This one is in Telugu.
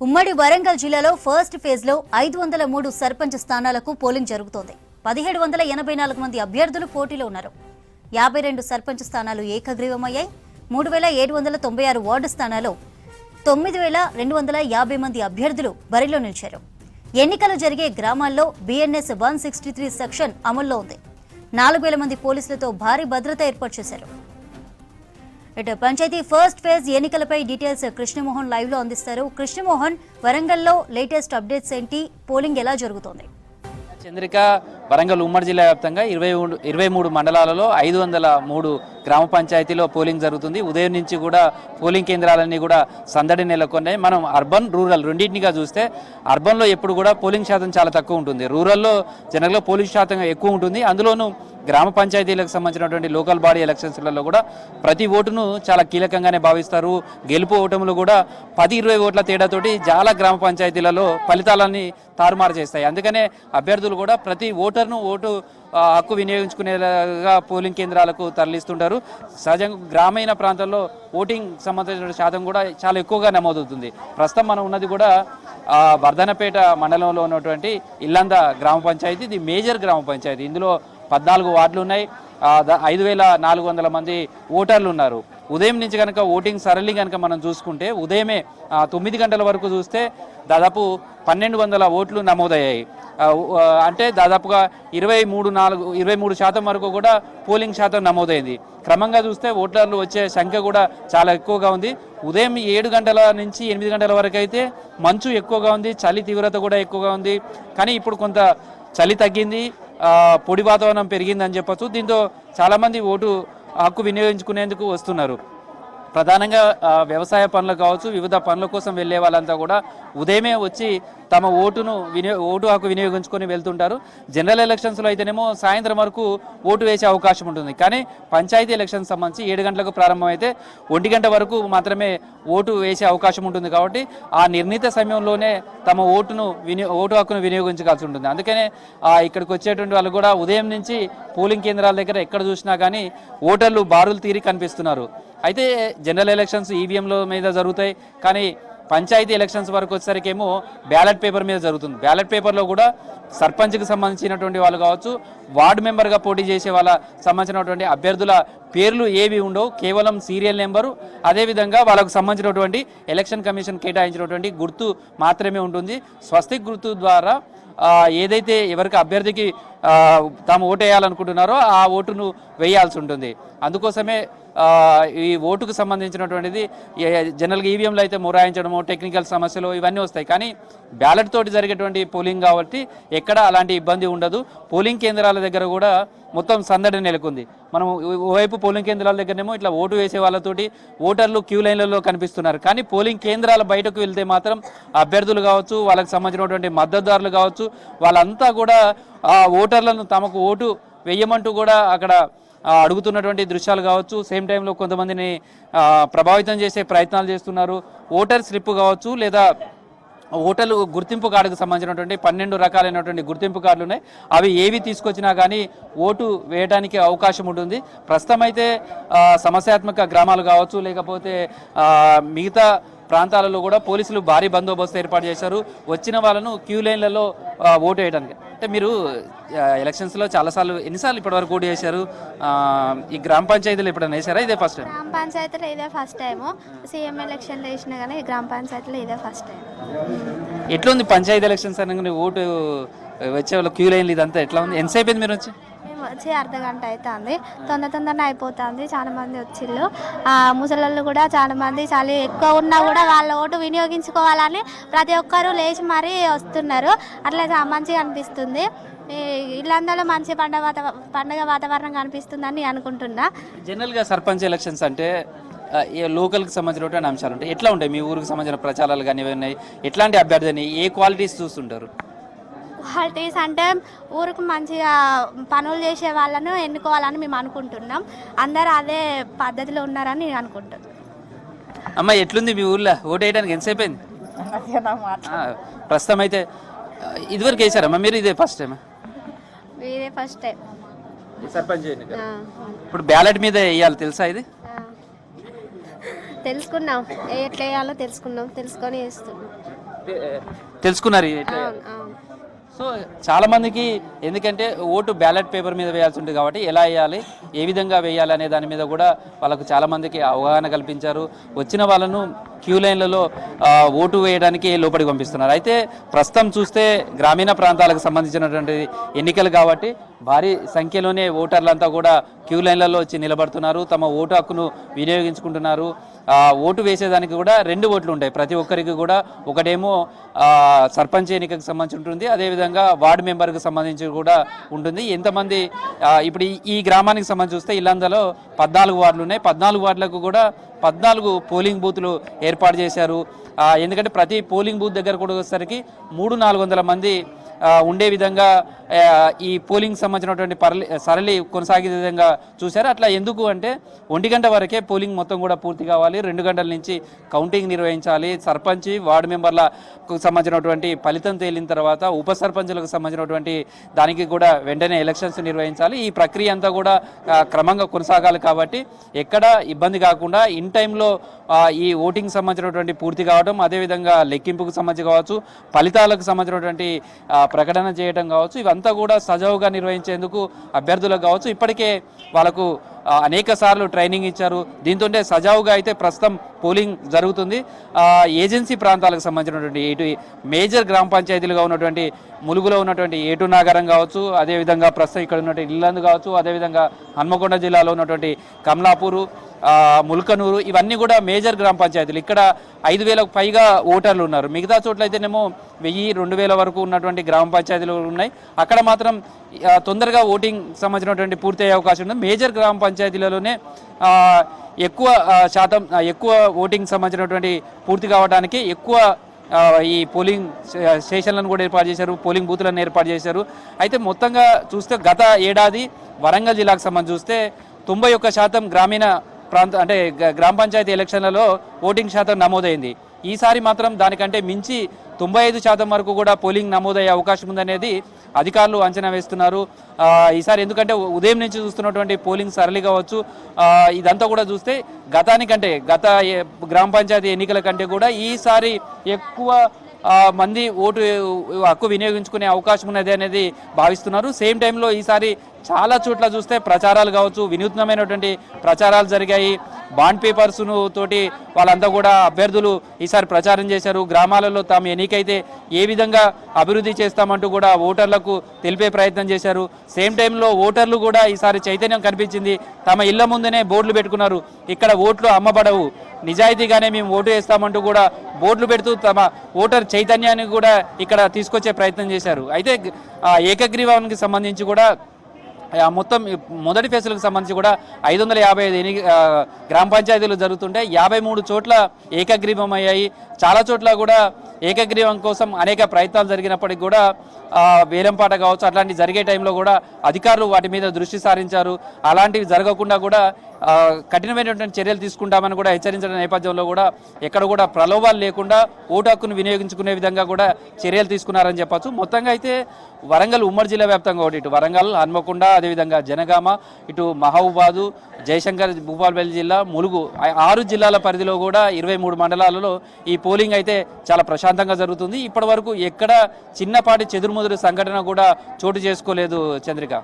ఉమ్మడి వరంగల్ జిల్లాలో ఫస్ట్ ఫేజ్ లో 503 సర్పంచ్ స్థానాలకు పోలింగ్ జరుగుతోంది. 1784 మంది అభ్యర్థులు పోటీలో ఉన్నారు. 52 సర్పంచ్ స్థానాలు ఏకగ్రీవమయ్యాయి. 3796 వార్డు స్థానాల్లో 9250 మంది అభ్యర్థులు బరిలో నిలిచారు. ఎన్నికలు జరిగే గ్రామాల్లో BNS 163 సెక్షన్ అమల్లో ఉంది. 4000 మంది పోలీసులతో భారీ భద్రత ఏర్పాటు చేశారు. ఇటు పంచాయతీ ఫస్ట్ ఫేజ్ ఎన్నికలపై డీటెయిల్స్ కృష్ణమోహన్ లైవ్ లో అందిస్తారు. కృష్ణమోహన్, వరంగల్లో లేటెస్ట్ అప్డేట్స్ ఏంటి? పోలింగ్ ఎలా జరుగుతోంది? చంద్రిక, వరంగల్ ఉమ్మడి జిల్లా వ్యాప్తంగా 23 మండలాలలో 503 గ్రామ పంచాయతీలో పోలింగ్ జరుగుతుంది. ఉదయం నుంచి కూడా పోలింగ్ కేంద్రాలన్నీ కూడా సందడి నెలకొన్నాయి. మనం అర్బన్, రూరల్ రెండింటినిగా చూస్తే అర్బన్లో ఎప్పుడు కూడా పోలింగ్ శాతం చాలా తక్కువ ఉంటుంది. రూరల్లో జనరల్గా పోలింగ్ శాతం ఎక్కువ ఉంటుంది. అందులోనూ గ్రామ పంచాయతీలకు సంబంధించినటువంటి లోకల్ బాడీ ఎలక్షన్స్లలో కూడా ప్రతి ఓటును చాలా కీలకంగానే భావిస్తారు. గెలుపు ఓటములు కూడా 10-20 ఓట్ల తేడాతోటి చాలా గ్రామ పంచాయతీలలో ఫలితాలన్నీ తారుమారు చేస్తాయి. అందుకనే అభ్యర్థులు కూడా ప్రతి ఓటర్ను ఓటు హక్కు వినియోగించుకునేలాగా పోలింగ్ కేంద్రాలకు తరలిస్తుంటారు. సహజంగా గ్రామీణ ప్రాంతాల్లో ఓటింగ్ సంబంధించిన శాతం కూడా చాలా ఎక్కువగా నమోదవుతుంది. ప్రస్తుతం మనం ఉన్నది కూడా వర్ధనపేట మండలంలో ఉన్నటువంటి ఇల్లంద గ్రామ పంచాయతీ. ఇది మేజర్ గ్రామ పంచాయతీ. ఇందులో 14 వార్డులు ఉన్నాయి. 5400 మంది ఓటర్లు ఉన్నారు. ఉదయం నుంచి కనుక ఓటింగ్ సరళి కనుక మనం చూసుకుంటే ఉదయమే 9 గంటల వరకు చూస్తే దాదాపు 1200 ఓట్లు నమోదయ్యాయి. అంటే దాదాపుగా 23% వరకు కూడా పోలింగ్ శాతం నమోదైంది. క్రమంగా చూస్తే ఓటర్లు వచ్చే సంఖ్య కూడా చాలా ఎక్కువగా ఉంది. ఉదయం 7 గంటల నుంచి 8 గంటల వరకు అయితే మంచు ఎక్కువగా ఉంది, చలి తీవ్రత కూడా ఎక్కువగా ఉంది. కానీ ఇప్పుడు కొంత చలి తగ్గింది, పొడి వాతావరణం పెరిగిందని చెప్పచ్చు. దీంతో చాలామంది ఓటు హక్కు వినియోగించుకునేందుకు వస్తున్నారు. ప్రధానంగా వ్యవసాయ పనులు కావచ్చు, వివిధ పనుల కోసం వెళ్ళే వాళ్ళంతా కూడా ఉదయమే వచ్చి తమ ఓటు హక్కు వినియోగించుకొని వెళ్తుంటారు. జనరల్ ఎలక్షన్స్లో అయితేనేమో సాయంత్రం వరకు ఓటు వేసే అవకాశం ఉంటుంది. కానీ పంచాయతీ ఎలక్షన్స్ సంబంధించి 7 గంటలకు ప్రారంభమైతే 1 గంట వరకు మాత్రమే ఓటు వేసే అవకాశం ఉంటుంది. కాబట్టి ఆ నిర్ణీత సమయంలోనే తమ ఓటు హక్కును వినియోగించాల్సి ఉంటుంది. అందుకనే ఇక్కడికి వచ్చేటువంటి వాళ్ళు కూడా ఉదయం నుంచి పోలింగ్ కేంద్రాల దగ్గర ఎక్కడ చూసినా కానీ ఓటర్లు బారులు తీరి కనిపిస్తున్నారు. అయితే జనరల్ ఎలక్షన్స్ ఈవీఎంల మీద జరుగుతాయి. కానీ పంచాయతీ ఎలక్షన్స్ వరకు వచ్చేసరికి ఏమో బ్యాలెట్ పేపర్ మీద జరుగుతుంది. బ్యాలెట్ పేపర్లో కూడా సర్పంచ్కి సంబంధించినటువంటి వాళ్ళు కావచ్చు, వార్డు మెంబర్గా పోటీ చేసే వాళ్ళ సంబంధించినటువంటి అభ్యర్థుల పేర్లు ఏవి ఉండవు. కేవలం సీరియల్ నెంబరు, అదేవిధంగా వాళ్ళకు సంబంధించినటువంటి ఎలక్షన్ కమిషన్ కేటాయించినటువంటి గుర్తు మాత్రమే ఉంటుంది. స్వస్తిక్ గుర్తు ద్వారా ఏదైతే ఎవరికి అభ్యర్థికి తాము ఓటు వేయాలనుకుంటున్నారో ఆ ఓటును వేయాల్సి ఉంటుంది. అందుకోసమే ఈ ఓటుకు సంబంధించినటువంటిది జనరల్గా ఈవీఎంలో అయితే మొరాయించడము, టెక్నికల్ సమస్యలు ఇవన్నీ వస్తాయి. కానీ బ్యాలెట్ తోటి జరిగేటువంటి పోలింగ్ కాబట్టి ఎక్కడ అలాంటి ఇబ్బంది ఉండదు. పోలింగ్ కేంద్రాల దగ్గర కూడా మొత్తం సందడి నెలకొంది. మనం ఓవైపు పోలింగ్ కేంద్రాల దగ్గరనేమో ఇట్లా ఓటు వేసే వాళ్ళతోటి ఓటర్లు క్యూ లైన్లలో కనిపిస్తున్నారు. కానీ పోలింగ్ కేంద్రాల బయటకు వెళ్తే మాత్రం అభ్యర్థులు కావచ్చు, వాళ్ళకి సంబంధించినటువంటి మద్దతుదారులు కావచ్చు, వాళ్ళంతా కూడా ఓటర్లను తమకు ఓటు వేయమంటూ కూడా అక్కడ అడుగుతున్నటువంటి దృశ్యాలు కావచ్చు. సేమ్ టైంలో కొంతమందిని ప్రభావితం చేసే ప్రయత్నాలు చేస్తున్నారు. ఓటర్ స్లిప్ కావచ్చు, లేదా ఓటర్లు గుర్తింపు కార్డుకు సంబంధించినటువంటి 12 రకాలైనటువంటి గుర్తింపు కార్డులు ఉన్నాయి. అవి ఏవి తీసుకొచ్చినా కానీ ఓటు వేయడానికి అవకాశం ఉంటుంది. ప్రస్తుతం అయితే సమస్యాత్మక గ్రామాలు కావచ్చు, లేకపోతే మిగతా ప్రాంతాలలో కూడా పోలీసులు భారీ బందోబస్తు ఏర్పాటు చేశారు. వచ్చిన వాళ్ళను క్యూ లైన్లలో ఓటు వేయడానికి. అంటే మీరు ఎలక్షన్స్లో ఎన్నిసార్లు ఇప్పటివరకు ఓటు చేశారు? ఈ గ్రామ పంచాయతీలో ఎప్పుడైనా వేసారా? ఇదే ఫస్ట్ టైం? గ్రామ పంచాయతీలో ఇదే ఫస్ట్ టైము. సీఎం ఎలక్షన్లో వేసినా కానీ గ్రామ పంచాయతీలో ఇదే ఫస్ట్ టైం. ఎట్లా ఉంది పంచాయతీ ఎలక్షన్స్ అనగానే ఓటు వచ్చే వాళ్ళు క్యూ లైన్లు ఇదంతా ఎట్లా ఉంది? ఎంతసేపు అయింది మీరు వచ్చి? మేము వచ్చి అర్ధగంట అవుతుంది. తొందరనే అయిపోతుంది. చాలా మంది వచ్చిళ్ళు. ముసలోళ్ళు కూడా చాలా మంది, చాలా ఎక్కువ ఉన్నా కూడా వాళ్ళ ఓటు వినియోగించుకోవాలని ప్రతి ఒక్కరూ లేచి మరీ వస్తున్నారు. అట్లా మంచిగా అనిపిస్తుంది. ఇల్లందరూ మంచి పండగ వాతావరణం కనిపిస్తుందని అనుకుంటున్నా. జనరల్గా సర్పంచ్ ఎలక్షన్స్ అంటే లోకల్కి సంబంధించినటువంటి అంశాలు ఉంటాయి. ఎట్లా ఉంటాయి మీ ఊరికి సంబంధించిన ప్రచారాలు కానీ ఉన్నాయి? ఎట్లాంటి అభ్యర్థిని, ఏ క్వాలిటీస్ చూస్తుంటారు? క్వాలిటీస్ అంటే ఊరికి మంచిగా పనులు చేసే వాళ్ళను ఎన్నుకోవాలని మేము అనుకుంటున్నాం. అందరూ అదే పద్ధతిలో ఉన్నారని నేను అనుకుంటున్నాను. అమ్మ, ఎట్లుంది మీ ఊర్లో ఓటు వేయడానికి? ఎంతసేపు అయింది? ప్రస్తుతం అయితే ఇదివరకు వేసారమ్మా మీరు? ఇదే ఫస్ట్ టైం? ఇదే ఫస్ట్ టైం సర్పంచ్. ఇప్పుడు బ్యాలెట్ మీద వేయాలి, తెలుసా? ఇది తెలుసుకున్నాం, ఎట్లా వేయాలో తెలుసుకొని వేస్తున్నాం. తెలుసుకున్నారు ఎట్లా? సో చాలా మందికి ఎందుకంటే ఓటు బ్యాలెట్ పేపర్ మీద వేయాల్సి ఉంటుంది కాబట్టి ఎలా వేయాలి, ఏ విధంగా వేయాలి అనే దాని మీద కూడా వాళ్ళకు చాలా మందికి అవగాహన కల్పించారు. వచ్చిన వాళ్ళను క్యూ లైన్లలో ఓటు వేయడానికి లోపలికి పంపిస్తున్నారు. అయితే ప్రస్తుతం చూస్తే గ్రామీణ ప్రాంతాలకు సంబంధించినటువంటి ఎన్నికలు కాబట్టి భారీ సంఖ్యలోనే ఓటర్లంతా కూడా క్యూ లైన్లలో వచ్చి నిలబడుతున్నారు, తమ ఓటు హక్కును వినియోగించుకుంటున్నారు. ఓటు వేసేదానికి కూడా 2 ఓట్లు ఉంటాయి ప్రతి ఒక్కరికి కూడా. ఒకటేమో సర్పంచ్ ఎన్నికకు సంబంధించి ఉంటుంది, అదేవిధంగా వార్డు మెంబర్కి సంబంధించి కూడా ఉంటుంది. ఎంతమంది ఇప్పుడు ఈ గ్రామానికి సంబంధించి చూస్తే ఇల్లందలో 14 వార్డులు ఉన్నాయి. 14 వార్డులకు కూడా 14 పోలింగ్ బూత్లు ఏర్పాటు చేశారు. ఎందుకంటే ప్రతి పోలింగ్ బూత్ దగ్గర కూడా వచ్చేసరికి 300-400 మంది ఉండే విధంగా ఈ పోలింగ్ సంబంధించినటువంటి సరళి కొనసాగే విధంగా చూశారు. అట్లా ఎందుకు అంటే 1 గంట వరకే పోలింగ్ మొత్తం కూడా పూర్తి కావాలి, 2 గంటల నుంచి కౌంటింగ్ నిర్వహించాలి. సర్పంచ్ వార్డు మెంబర్లకు సంబంధించినటువంటి ఫలితం తేలిన తర్వాత ఉప సర్పంచులకు సంబంధించినటువంటి దానికి కూడా వెంటనే ఎలక్షన్స్ నిర్వహించాలి. ఈ ప్రక్రియ అంతా కూడా క్రమంగా కొనసాగాలి కాబట్టి ఎక్కడ ఇబ్బంది కాకుండా ఇన్ టైంలో ఈ ఓటింగ్ సంబంధించినటువంటి పూర్తి కావడం, అదేవిధంగా లెక్కింపుకు సంబంధించి కావచ్చు, ఫలితాలకు సంబంధించినటువంటి ప్రకటన చేయడం కావచ్చు, ఇవంతా కూడా సజావుగా నిర్వహించేందుకు అభ్యర్థులకు కావచ్చు ఇప్పటికే వాళ్ళకు అనేక సార్లు ట్రైనింగ్ ఇచ్చారు. దీంతో సజావుగా అయితే ప్రస్తుతం పోలింగ్ జరుగుతుంది. ఏజెన్సీ ప్రాంతాలకు సంబంధించినటువంటి ఇటు మేజర్ గ్రామ పంచాయతీలుగా ఉన్నటువంటి ములుగులో ఉన్నటువంటి ఏటు నాగరం కావచ్చు, అదేవిధంగా ప్రస్తుతం ఇక్కడ ఉన్నటువంటి ఇల్లందు కావచ్చు, అదేవిధంగా హన్మకొండ జిల్లాలో ఉన్నటువంటి కమలాపూరు, ముల్కనూరు, ఇవన్నీ కూడా మేజర్ గ్రామ పంచాయతీలు. ఇక్కడ 5,000కు పైగా ఓటర్లు ఉన్నారు. మిగతా చోట్ల అయితేనేమో 1000-2000 వరకు ఉన్నటువంటి గ్రామ పంచాయతీలు ఉన్నాయి. అక్కడ మాత్రం తొందరగా ఓటింగ్ సంబంధించినటువంటి పూర్తి అయ్యే అవకాశం ఉంది. మేజర్ గ్రామ పంచాయతీలలోనే ఎక్కువ ఓటింగ్ సంబంధించినటువంటి పూర్తి కావడానికి ఎక్కువ ఈ పోలింగ్ స్టేషన్లను కూడా ఏర్పాటు చేశారు, పోలింగ్ బూత్లను ఏర్పాటు చేశారు. అయితే మొత్తంగా చూస్తే గత ఏడాది వరంగల్ జిల్లాకు సంబంధించి చూస్తే 91% గ్రామీణ అంటే గ్రామ పంచాయతీ ఎలక్షన్లలో ఓటింగ్ శాతం నమోదైంది. ఈసారి మాత్రం దానికంటే మించి 95% వరకు కూడా పోలింగ్ నమోదయ్యే అవకాశం ఉందనేది అధికారులు అంచనా వేస్తున్నారు. ఈసారి ఎందుకంటే ఉదయం నుంచి చూస్తున్నటువంటి పోలింగ్ సరళి కావచ్చు, ఇదంతా కూడా చూస్తే గత గ్రామ పంచాయతీ ఎన్నికల కంటే కూడా ఈసారి ఎక్కువ మంది ఓటు హక్కు వినియోగించుకునే అవకాశం ఉన్నది అనేది భావిస్తున్నారు. సేమ్ టైంలో ఈసారి చాలా చోట్ల చూస్తే ప్రచారాలు కావచ్చు, వినూత్నమైనటువంటి ప్రచారాలు జరిగాయి. బాండ్ పేపర్స్ను తోటి వాళ్ళంతా కూడా అభ్యర్థులు ఈసారి ప్రచారం చేశారు. గ్రామాలలో తాము ఎన్నికైతే ఏ విధంగా అభివృద్ధి చేస్తామంటూ కూడా ఓటర్లకు తెలిపే ప్రయత్నం చేశారు. సేమ్ టైంలో ఓటర్లు కూడా ఈసారి చైతన్యం కనిపించింది. తమ ఇళ్ల ముందునే బోర్డులు పెట్టుకున్నారు, ఇక్కడ ఓట్లు అమ్మబడవు, నిజాయితీగానే మేము ఓటు వేస్తామంటూ కూడా బోర్డులు పెడుతూ తమ ఓటర్ చైతన్యాన్ని కూడా ఇక్కడ తీసుకొచ్చే ప్రయత్నం చేశారు. అయితే ఏకగ్రీవానికి సంబంధించి కూడా మొత్తం మొదటి ఫేజ్లకు సంబంధించి కూడా 555 గ్రామ పంచాయతీలు జరుగుతుంటే 53 చోట్ల ఏకగ్రీవం అయ్యాయి. చాలా చోట్ల కూడా ఏకగ్రీవం కోసం అనేక ప్రయత్నాలు జరిగినప్పటికీ కూడా వేలంపాట కావచ్చు అట్లాంటివి జరిగే టైంలో కూడా అధికారులు వాటి మీద దృష్టి సారించారు. అలాంటివి జరగకుండా కూడా కఠినమైనటువంటి చర్యలు తీసుకుంటామని కూడా హెచ్చరించిన నేపథ్యంలో కూడా ఎక్కడ కూడా ప్రలోభాలు లేకుండా ఓటు హక్కును వినియోగించుకునే విధంగా కూడా చర్యలు తీసుకున్నారని చెప్పచ్చు. మొత్తంగా అయితే వరంగల్ ఉమ్మడి జిల్లా వ్యాప్తంగా ఒకటి ఇటు వరంగల్, హన్మకొండ, అదేవిధంగా జనగామ, ఇటు మహబూబాదు, జయశంకర్, భూపాలపల్లి జిల్లా, ములుగు 6 జిల్లాల పరిధిలో కూడా 23 మండలాలలో ఈ పోలింగ్ అయితే చాలా ప్రశాంతంగా జరుగుతుంది. ఇప్పటి వరకు ఎక్కడ చిన్నపాటి చెదురుముదురు సంఘటన కూడా చోటు చేసుకోలేదు చంద్రిక.